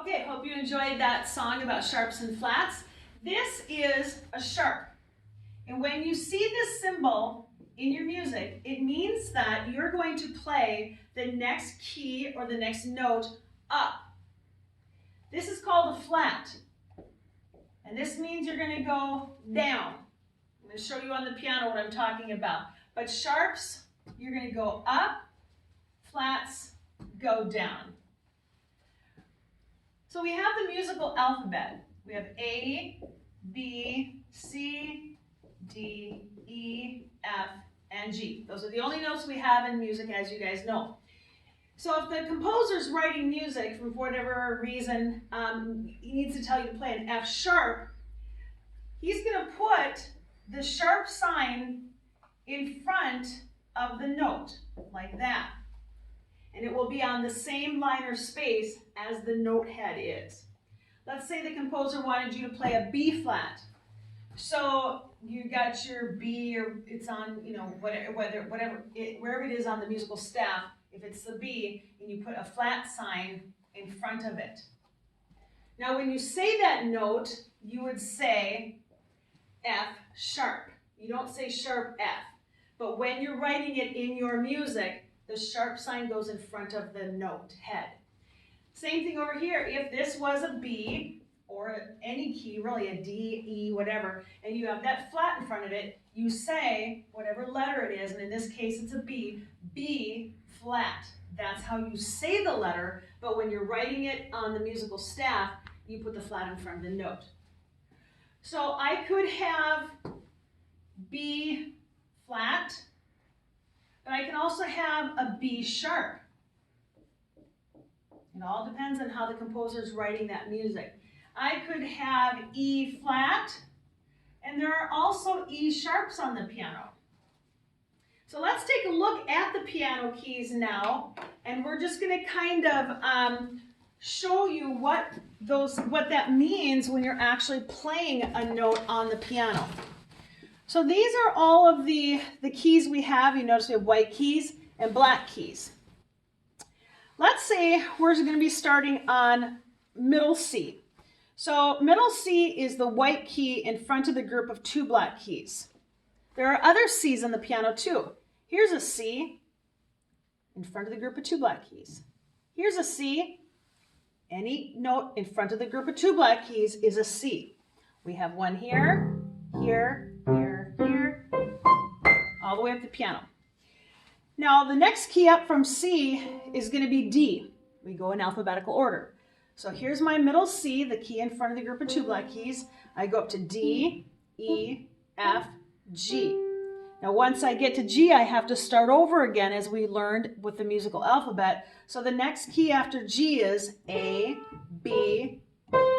Okay, hope you enjoyed that song about sharps and flats. This is a sharp. And when you see this symbol in your music, it means that you're going to play the next key or the next note up. This is called a flat. And this means you're going to go down. I'm going to show you on the piano what I'm talking about. But sharps, you're going to go up, flats, go down. So we have the musical alphabet. We have A, B, C, D, E, F, and G. Those are the only notes we have in music, as you guys know. So if the composer's writing music for whatever reason, he needs to tell you to play an F sharp, he's going to put the sharp sign in front of the note, like that. And it will be on the same line or space as the note head is. Let's say the composer wanted you to play a B flat. So you got your B, or it's on, wherever it is on the musical staff. If it's the B, and you put a flat sign in front of it. Now when you say that note, you would say F sharp. You don't say sharp F. But when you're writing it in your music, the sharp sign goes in front of the note head. Same thing over here. If this was a B, or any key, really a D, E, whatever, and you have that flat in front of it, you say whatever letter it is, and in this case it's a B, B flat. That's how you say the letter, but when you're writing it on the musical staff, you put the flat in front of the note. So I could have B flat, but I can also have a B sharp. It all depends on how the composer is writing that music. I could have E flat, and there are also E sharps on the piano. So let's take a look at the piano keys now, and we're just going to kind of show you what that means when you're actually playing a note on the piano. So these are all of the keys we have. You notice we have white keys and black keys. Let's say we're going to be starting on middle C. So middle C is the white key in front of the group of two black keys. There are other C's on the piano too. Here's a C in front of the group of two black keys. Here's a C. Any note in front of the group of two black keys is a C. We have one here, here, here, here, all the way up the piano. Now the next key up from C is going to be D. We go in alphabetical order. So here's my middle C, the key in front of the group of two black keys. I go up to D, E, F, G. Now once I get to G, I have to start over again as we learned with the musical alphabet. So the next key after G is A, B.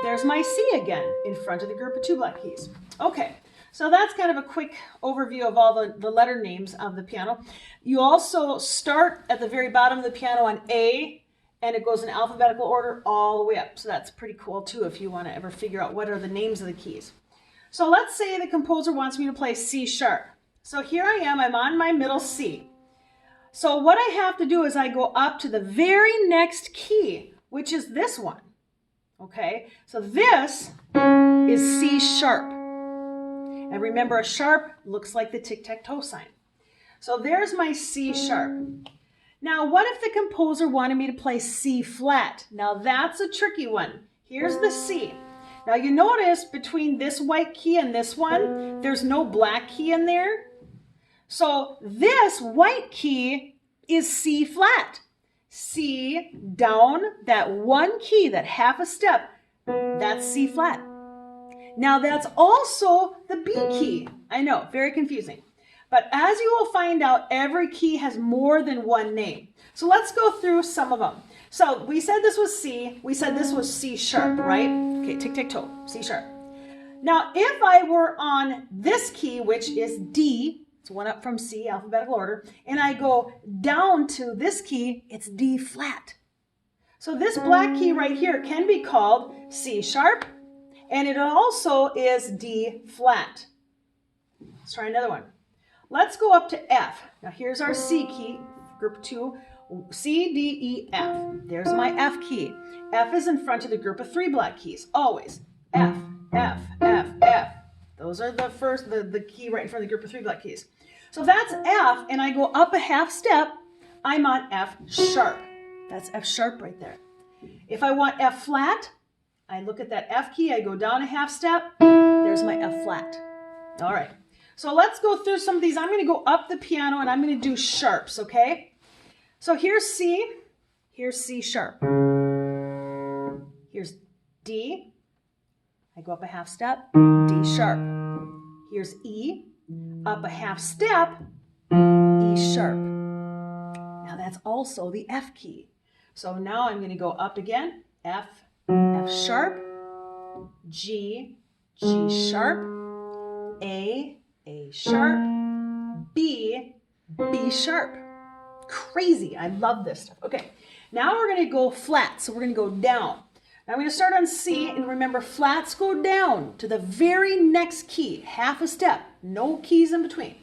There's my C again in front of the group of two black keys. Okay, so that's kind of a quick overview of all the letter names of the piano. You also start at the very bottom of the piano on A, and it goes in alphabetical order all the way up. So that's pretty cool too if you want to ever figure out what are the names of the keys. So let's say the composer wants me to play C sharp. So here I am, I'm on my middle C. So what I have to do is I go up to the very next key, which is this one. Okay, so this is C sharp. And remember, a sharp looks like the tic-tac-toe sign. So there's my C sharp. Now, what if the composer wanted me to play C flat? Now, that's a tricky one. Here's the C. Now, you notice between this white key and this one, there's no black key in there. So this white key is C flat. C down, that one key, that half a step, that's C flat. Now, that's also the B key. I know, very confusing. But as you will find out, every key has more than one name. So let's go through some of them. So we said this was C. We said this was C sharp, right? Okay, tic-tac-toe, C sharp. Now, if I were on this key, which is D, it's one up from C, alphabetical order, and I go down to this key, it's D flat. So this black key right here can be called C sharp, and it also is D flat. Let's try another one. Let's go up to F. Now here's our C key, group 2. C, D, E, F. There's my F key. F is in front of the group of 3 black keys, always. F, F, F, F. Those are the first, the key right in front of the group of 3 black keys. So that's F, and I go up a half step, I'm on F sharp. That's F sharp right there. If I want F flat, I look at that F key, I go down a half step, there's my F flat. All right, so let's go through some of these. I'm going to go up the piano and I'm going to do sharps, okay? So here's C sharp. Here's D, I go up a half step, D sharp. Here's E, up a half step, E sharp. Now that's also the F key. So now I'm going to go up again, F, F sharp, G, G sharp, A sharp, B sharp. Crazy, I love this stuff. Okay, now we're going to go flat, so we're going to go down. Now I'm going to start on C, and remember flats go down to the very next key, half a step, no keys in between.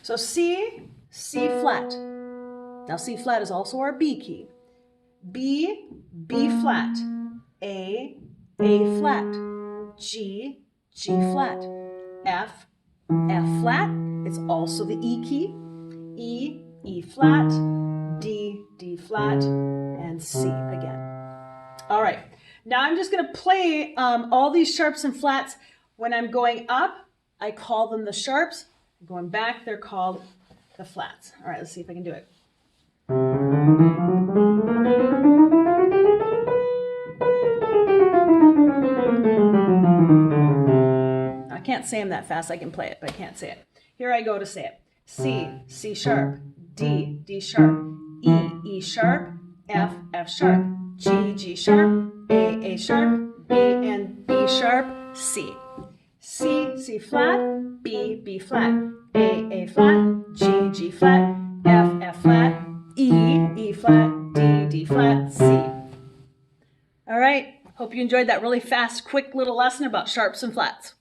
So C, C flat. Now C flat is also our B key. B, B flat. A flat. G, G flat. F, F flat. It's also the E key. E flat. D, D flat. And C again. All right. Now I'm just going to play all these sharps and flats. When I'm going up, I call them the sharps. Going back, they're called the flats. All right, let's see if I can do it. I can't say them that fast. I can play it, but I can't say it. Here I go to say it. C, C sharp, D, D sharp, E, E sharp, F, F sharp, G, G sharp, A sharp, B, and B sharp, C. C, C flat, B, B flat, A flat, G, G flat, F, F flat, E flat, D, D flat, C. All right, hope you enjoyed that really fast, quick little lesson about sharps and flats.